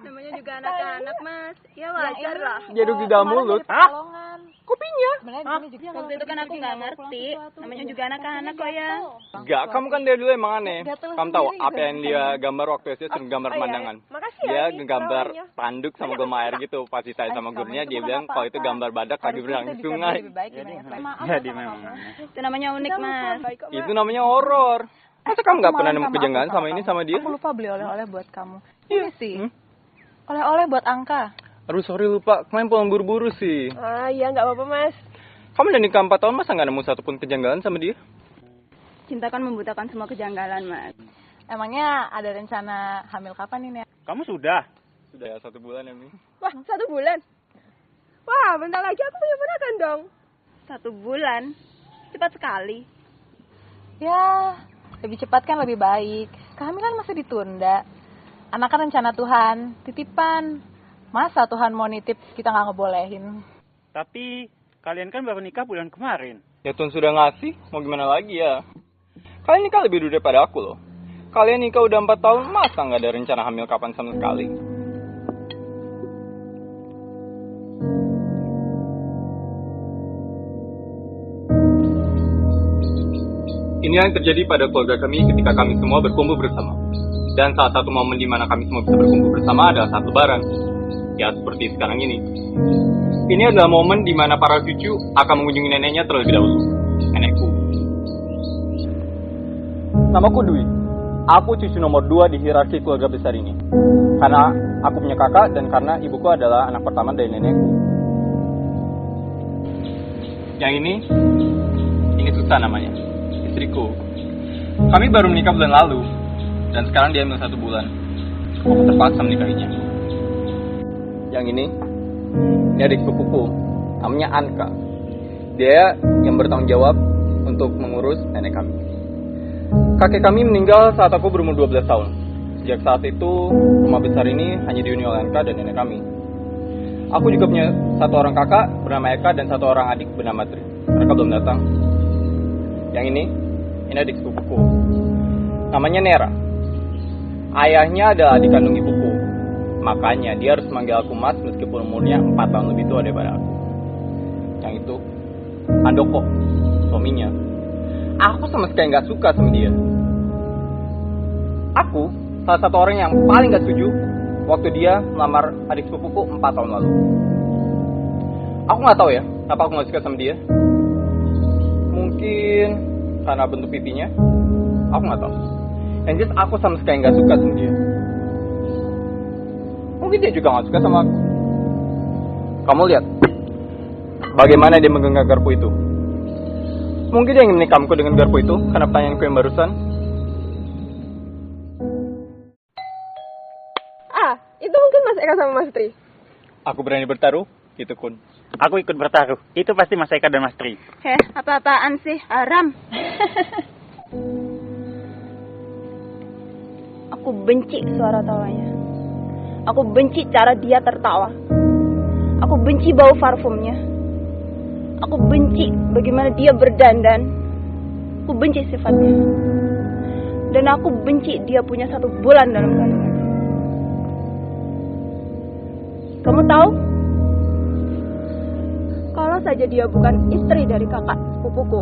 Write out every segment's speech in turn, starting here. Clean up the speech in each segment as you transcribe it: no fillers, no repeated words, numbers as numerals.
Namanya juga anak-anak, Mas. Ya wajar lah. Jaduk di dalam mulut. Hah? Kopinya. Waktu itu kan aku nggak ngerti. Namanya juga anak-anak kok ya. Enggak, kamu kan dari dulu emang aneh. Kamu tahu apa yang dia gambar waktu SD suruh gambar pemandangan? Dia gambar tanduk sama gulma air gitu. Pas ditanya sama gurunya, dia bilang kalau itu gambar badak lagi berenang di sungai. Jadi memang. Itu namanya unik, Mas. Itu namanya horor. Masa kamu nggak pernah nemu kejanggalan sama ini sama dia? Aku lupa beli oleh-oleh buat kamu. Ini sih. Oleh-oleh buat Angka. Aduh sorry lupa, kemarin pulang buru-buru sih. Ah iya nggak apa-apa Mas. Kamu udah nikah 4 tahun masa nggak nemu satupun kejanggalan sama dia? Cinta kan membutakan semua kejanggalan, Mas. Emangnya ada rencana hamil kapan ini? Kamu sudah? Sudah ya 1 bulan ya Mi. Wah 1 bulan. Wah bentar lagi aku punya ponakan dong. 1 bulan? Cepat sekali. Ya, lebih cepat kan lebih baik. Kehamilan masih ditunda. Anak kan rencana Tuhan, titipan. Masa Tuhan mau nitip kita nggak ngebolehin? Tapi kalian kan baru nikah bulan kemarin. Ya Tuhan sudah ngasih, mau gimana lagi ya? Kalian nikah lebih dulu daripada aku loh. Kalian nikah udah 4 tahun, masa nggak ada rencana hamil kapan sama sekali? Ini yang terjadi pada keluarga kami ketika kami semua berkumpul bersama. Dan salah satu momen di mana kami semua bisa berkumpul bersama adalah saat Lebaran. Ya seperti sekarang ini. Ini adalah momen di mana para cucu akan mengunjungi neneknya terlebih dahulu. Nenekku. Namaku Dwi. Aku cucu nomor 2 di hierarki keluarga besar ini. Karena aku punya kakak dan karena ibuku adalah anak pertama dari nenekku. Yang ini Susan namanya. Istriku. Kami baru menikah bulan lalu dan sekarang dia hamil 1 bulan. Aku terpaksa menikahinya. Yang ini adik sepupuku, namanya Anka. Dia yang bertanggung jawab untuk mengurus nenek kami. Kakek kami meninggal saat aku berumur 12 tahun. Sejak saat itu, rumah besar ini hanya dihuni oleh Anka dan nenek kami. Aku juga punya 1 orang kakak bernama Eka dan 1 orang adik bernama Tri. Mereka belum datang. Yang ini adik sepupuku. Namanya Nera. Ayahnya adalah adik kandung ibuku. Makanya dia harus manggil aku Mas meskipun umurnya 4 tahun lebih tua daripada aku. Yang itu Andoko, suaminya. Aku sama sekali gak suka sama dia. Aku salah satu orang yang paling gak setuju waktu dia melamar adik sepupuku 4 tahun lalu. Aku gak tahu ya kenapa aku gak suka sama dia. Mungkin karena bentuk pipinya, aku gak tahu. Yang jelas aku sama sekali gak suka sama dia. Mungkin dia juga gak suka sama aku. Kamu lihat bagaimana dia menggenggam garpu itu. Mungkin dia ingin menikamku dengan garpu itu karena pertanyaanku yang barusan. Ah itu mungkin Mas Eka sama Mas Tri. Aku berani bertaruh, itu Kun. Aku ikut bertaruh. Itu pasti Mas Eka dan Mas Tri. Apa-apaan sih? Haram. Aku benci suara tawanya. Aku benci cara dia tertawa. Aku benci bau parfumnya. Aku benci bagaimana dia berdandan. Aku benci sifatnya. Dan aku benci dia punya 1 bulan dalam kandungan. Kamu tahu? Kalau saja dia bukan istri dari kakak sepupuku,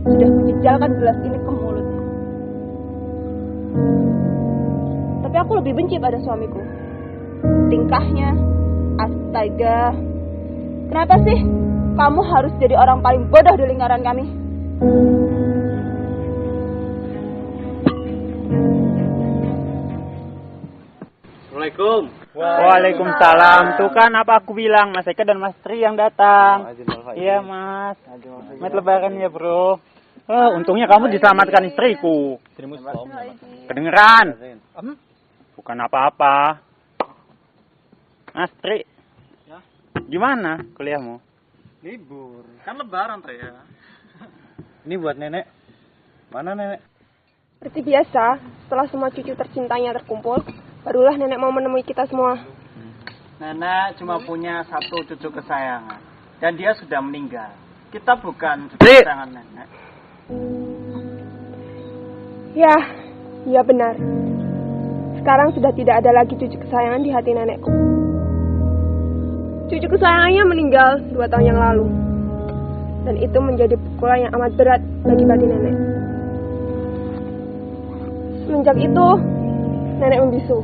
sudah menjejalkan gelas ini ke mulutnya. Tapi aku lebih benci pada suamiku. Tingkahnya, astaga. Kenapa sih kamu harus jadi orang paling bodoh di lingkaran kami? Assalamualaikum. Waalaikumsalam. Tuh kan apa aku bilang, Mas Eka dan Mas Tri yang datang. Iya Mas. Selamat Lebaran ya bro. Untungnya kamu diselamatkan istriku. Kedengeran? Bukan apa-apa. Mas Tri, Gimana kuliahmu? Libur. Kan lebaran, Trea. Ini buat nenek. Mana nenek? Seperti biasa, setelah semua cucu tercintanya terkumpul, barulah nenek mau menemui kita semua. Nenek cuma punya satu cucu kesayangan. Dan dia sudah meninggal. Kita bukan cucu kesayangan nenek. Ya, iya benar. Sekarang sudah tidak ada lagi cucu kesayangan di hati nenekku. Cucu kesayangannya meninggal 2 tahun yang lalu. Dan itu menjadi pukulan yang amat berat bagi batin nenek. Semenjak itu, nenek membisu.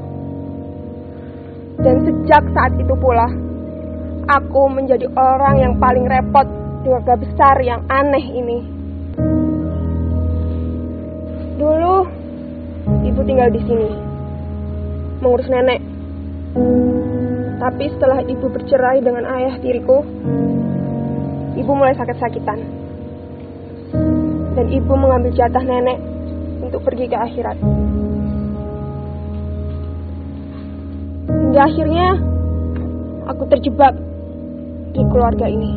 Dan sejak saat itu pula, aku menjadi orang yang paling repot di keluarga besar yang aneh ini. Dulu, ibu tinggal di sini, mengurus nenek. Tapi setelah ibu bercerai dengan ayah tiriku, ibu mulai sakit-sakitan. Dan ibu mengambil jatah nenek untuk pergi ke akhirat. Hingga akhirnya, aku terjebak di keluarga ini.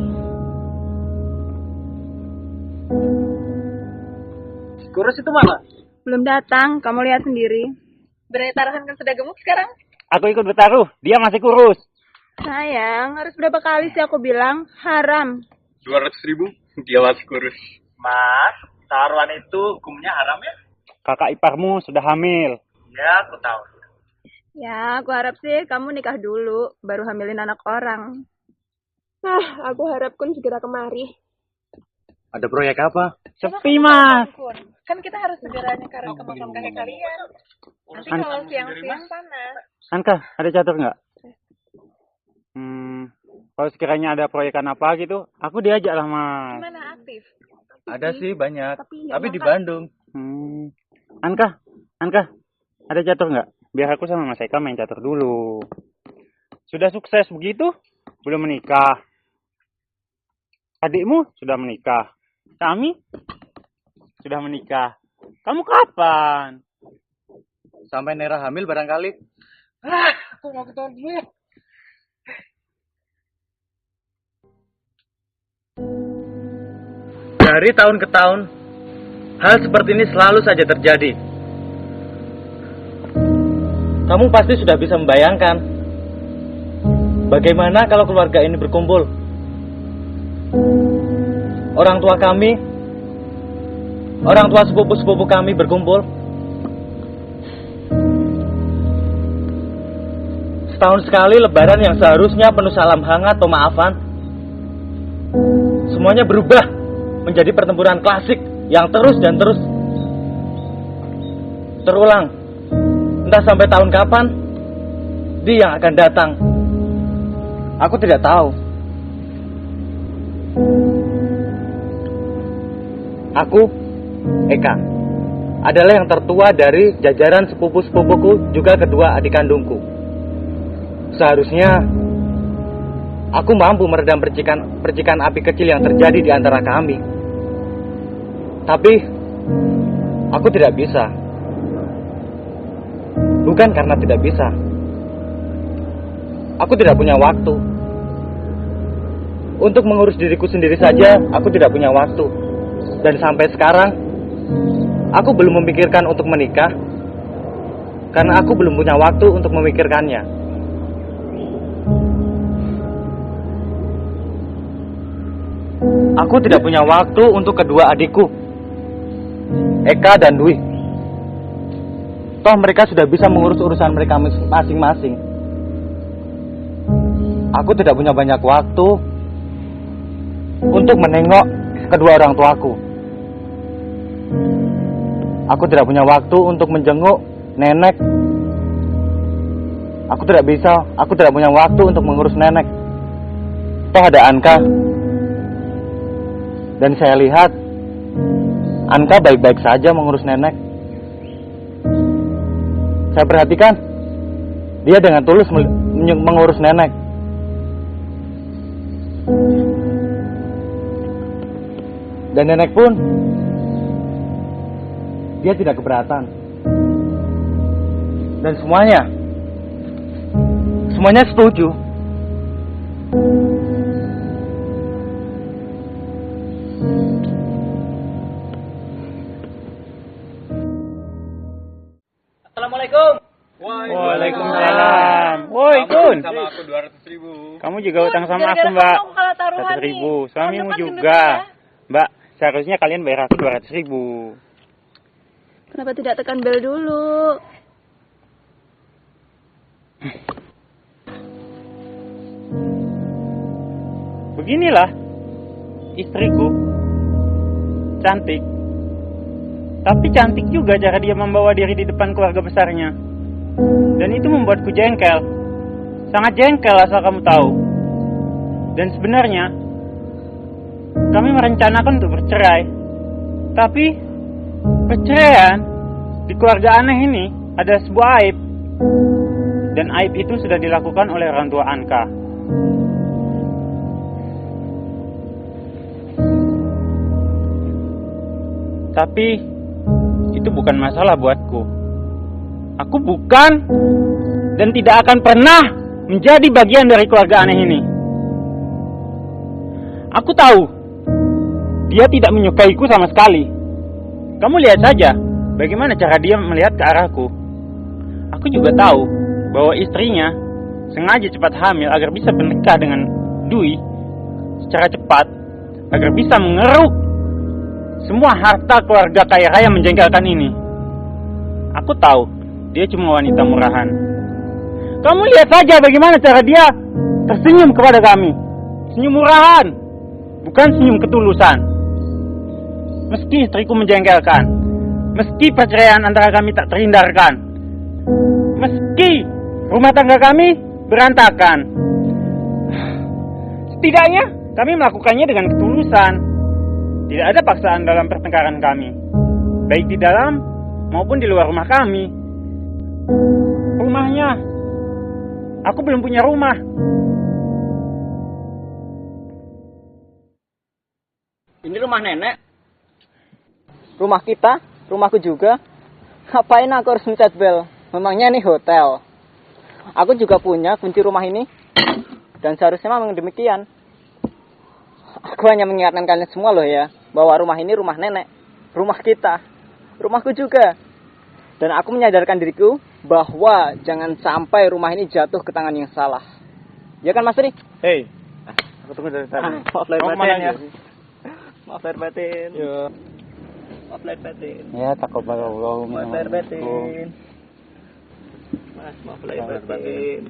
Kurus itu mana? Belum datang, kamu lihat sendiri. Berani taruhan kan sudah gemuk sekarang? Aku ikut bertaruh, dia masih kurus. Sayang, harus berapa kali sih aku bilang? Haram. 200.000, dia masih kurus. Mas, taruhan itu hukumnya haram ya? Kakak iparmu sudah hamil. Ya, aku tahu. Ya, aku harap sih kamu nikah dulu, baru hamilin anak orang. Aku harap Kun segera kemari. Ada proyek apa? Sepi, Mas. Kan kita harus segera nyekarin ke makam kakek kalian. Nanti kalau siang-siang panas. Anka, ada catur nggak? Kalau sekiranya ada proyekan apa gitu, aku diajak lah, Mas. Gimana aktif? Ada sih banyak, tapi di makan. Bandung. Anka, ada catur nggak? Biar aku sama Mas Eka main catur dulu. Sudah sukses begitu, belum menikah. Adikmu sudah menikah. Kami sudah menikah. Kamu kapan? Sampai Nera hamil barangkali. Aku mau ketahuan dulu ya. Dari tahun ke tahun, hal seperti ini selalu saja terjadi. Kamu pasti sudah bisa membayangkan bagaimana kalau keluarga ini berkumpul. Orang tua kami, orang tua sepupu-sepupu kami berkumpul. Setahun sekali lebaran yang seharusnya penuh salam hangat atau maafan, semuanya berubah menjadi pertempuran klasik yang terus dan terus terulang. Entah sampai tahun kapan dia yang akan datang. Aku tidak tahu. Aku, Eka, adalah yang tertua dari jajaran sepupu-sepupuku, juga kedua adik kandungku. Seharusnya aku mampu meredam percikan api kecil yang terjadi di antara kami. Tapi aku tidak bisa. Bukan karena tidak bisa. Aku tidak punya waktu. Untuk mengurus diriku sendiri saja, aku tidak punya waktu. Dan sampai sekarang, aku belum memikirkan untuk menikah. Karena aku belum punya waktu untuk memikirkannya. Aku tidak punya waktu untuk kedua adikku, Eka dan Dwi. Toh mereka sudah bisa mengurus urusan mereka masing-masing. Aku tidak punya banyak waktu untuk menengok kedua orang tuaku. Aku tidak punya waktu untuk menjenguk nenek. Aku tidak punya waktu untuk mengurus nenek. Toh ada Anka. Dan saya lihat Anka baik-baik saja mengurus nenek. Saya perhatikan dia dengan tulus mengurus nenek. Dan nenek pun dia tidak keberatan. Dan semuanya setuju. Assalamualaikum. Waalaikumsalam. Woi, Kun. Sama aku 200.000. Kamu juga utang sama aku, Gara-gara Mbak. kamu kalah taruhan 100.000. nih. Suamimu Tahun depan juga. gendut Mbak, seharusnya kalian bayar aku 200.000. Kenapa tidak tekan bel dulu? Beginilah istriku. Cantik. Tapi cantik juga cara dia membawa diri di depan keluarga besarnya. Dan itu membuatku jengkel. Sangat jengkel asal kamu tahu. Dan sebenarnya kami merencanakan untuk bercerai. Tapi perceraian di keluarga aneh ini ada sebuah aib. Dan aib itu sudah dilakukan oleh orang tua Anka. Tapi itu bukan masalah buatku. Aku bukan dan tidak akan pernah menjadi bagian dari keluarga aneh ini. Aku tahu dia tidak menyukaiku sama sekali. Kamu lihat saja bagaimana cara dia melihat ke arahku. Aku juga tahu bahwa istrinya sengaja cepat hamil agar bisa menikah dengan Dwi secara cepat, agar bisa mengeruk semua harta keluarga kaya raya menjengkelkan ini. Aku tahu dia cuma wanita murahan. Kamu lihat saja bagaimana cara dia tersenyum kepada kami. Senyum murahan, bukan senyum ketulusan. Meski istriku menjengkelkan, meski perceraian antara kami tak terhindarkan, meski rumah tangga kami berantakan, setidaknya kami melakukannya dengan ketulusan. Tidak ada paksaan dalam pertengkaran kami, baik di dalam maupun di luar rumah kami. Rumahnya, aku belum punya rumah. Ini rumah nenek. Rumah kita, rumahku juga. Ngapain aku harus mencet bel? Memangnya ini hotel. Aku juga punya kunci rumah ini. Dan seharusnya memang demikian. Aku hanya mengingatkan kalian semua loh ya, bahwa rumah ini rumah nenek, rumah kita, rumahku juga. Dan aku menyadarkan diriku bahwa jangan sampai rumah ini jatuh ke tangan yang salah. Ya kan Mas Ri? Hei, aku tunggu dari tadi. Maaf lahir Kamu batin kemana ya. aja? Maaf lahir batin. Yo. Maaf lahir batin. Ya, takabbalallahu minna Maaf lahir wa minkum. batin. Mas, maaf lahir batin.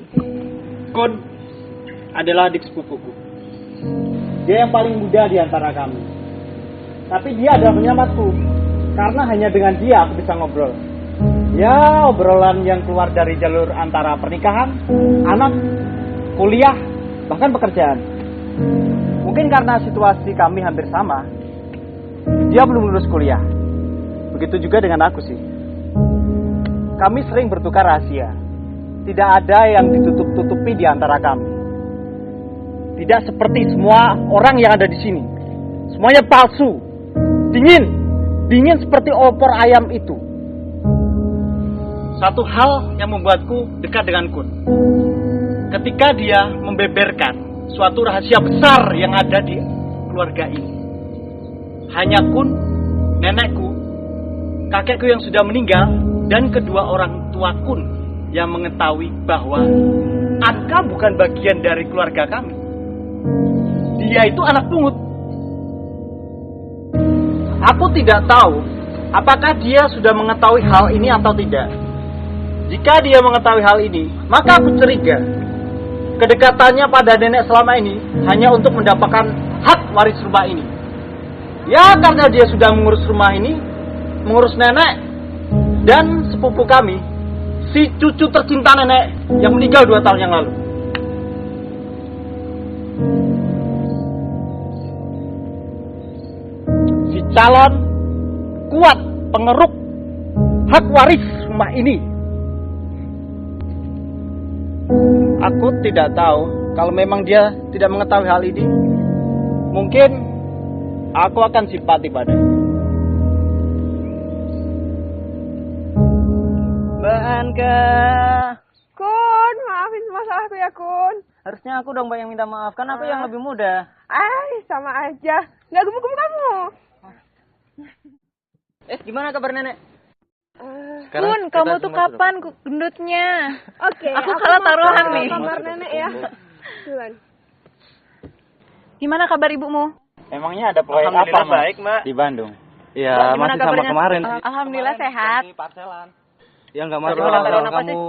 Kun adalah adik sepupuku. Dia yang paling muda di antara kami. Tapi dia adalah penyelamatku. Karena hanya dengan dia aku bisa ngobrol. Ya, obrolan yang keluar dari jalur antara pernikahan, anak, kuliah, bahkan pekerjaan. Mungkin karena situasi kami hampir sama, dia belum lulus kuliah. Begitu juga dengan aku sih. Kami sering bertukar rahasia. Tidak ada yang ditutup-tutupi di antara kami. Tidak seperti semua orang yang ada di sini. Semuanya palsu. Dingin seperti opor ayam itu. Satu hal yang membuatku dekat dengan Kun. Ketika dia membeberkan suatu rahasia besar yang ada di keluarga ini. Hanya Kun, nenekku, kakekku yang sudah meninggal, dan kedua orang tua Kun yang mengetahui bahwa Anka bukan bagian dari keluarga kami. Dia itu anak pungut. Aku tidak tahu apakah dia sudah mengetahui hal ini atau tidak. Jika dia mengetahui hal ini, maka aku curiga kedekatannya pada nenek selama ini hanya untuk mendapatkan hak waris rumah ini. Ya, karena dia sudah mengurus rumah ini, mengurus nenek dan sepupu kami, si cucu tercinta nenek yang meninggal 2 tahun yang lalu. Si calon kuat pengeruk hak waris rumah ini. Aku tidak tahu kalau memang dia tidak mengetahui hal ini. Mungkin aku akan simpati padanya. Mbak Anka. Kun, maafin masalahku ya Kun. Harusnya aku dong Mbak yang minta maaf, kan aku yang lebih muda. Sama aja. Nggak gemuk-gemuk kamu. Gimana kabar nenek? Kun, kamu tuh kapan gendutnya? Oke, Aku kalah taruhan ke nih. kamar nenek ya. Duluan. Gimana kabar ibumu? Emangnya ada proyek apa, Alhamdulillah Mas? baik, Mbak. Di Bandung. Ya, Gimana masih sama kabarnya? kemarin sih. Alhamdulillah sehat. Ya nggak Taruhan masalah apa kalau sih? kamu.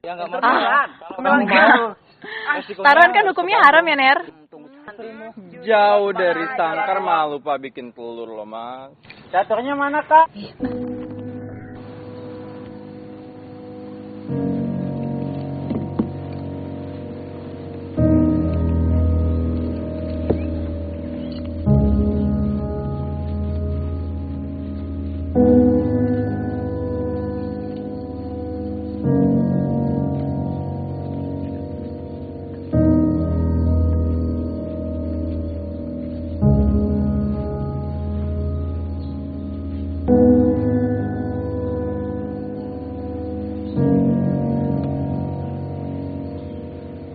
Ya nggak Ah, masalah. memang taruhan kan hukumnya haram ya, Ner? Jauh dari sangkar malu Pak bikin telur loh, Mas. Caturnya mana, Kak?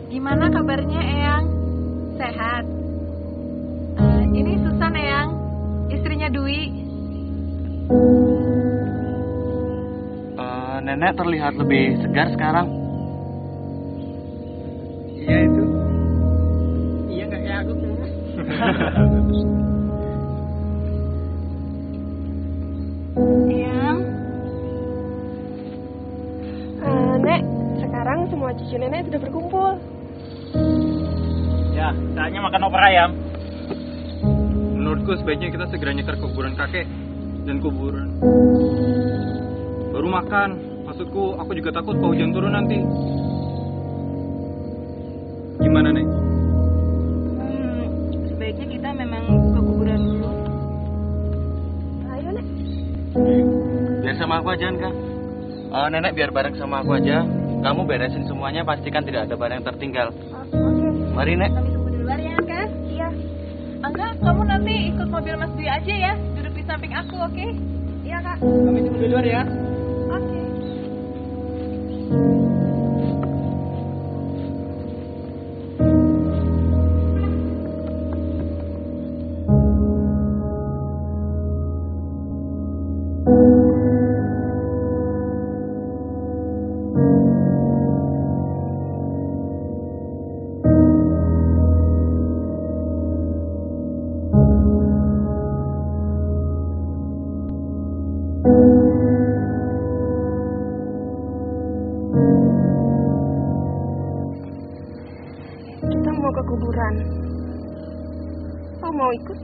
Gimana kabarnya, Eyang? Sehat? Ini Susan, Eyang. Istrinya Dwi. Nenek terlihat lebih segar sekarang. Iya itu. Iya nggak kayak aku. Eyang, Nek, sekarang semua cucu nenek sudah berkumpul. Ya, saatnya makan opor ayam. Menurutku sebaiknya kita segera nyekar ke kuburan kakek dan kuburan. Baru makan. Maksudku, aku juga takut kalau hujan turun nanti. Gimana, Nek? sebaiknya kita memang ke kuburan dulu. Ayo, Nek. Biar sama aku aja, Kak. Nenek biar bareng sama aku aja. Kamu beresin semuanya, pastikan tidak ada barang yang tertinggal. Oke. Mari, Nek. Kami tunggu di luar ya, Kak? Iya. Angga, kamu nanti ikut mobil Mas Dwi aja ya. Duduk di samping aku, oke? Iya, Kak. Kami tunggu di luar ya. Oke. Kita mau ke kuburan. Kau mau ikut?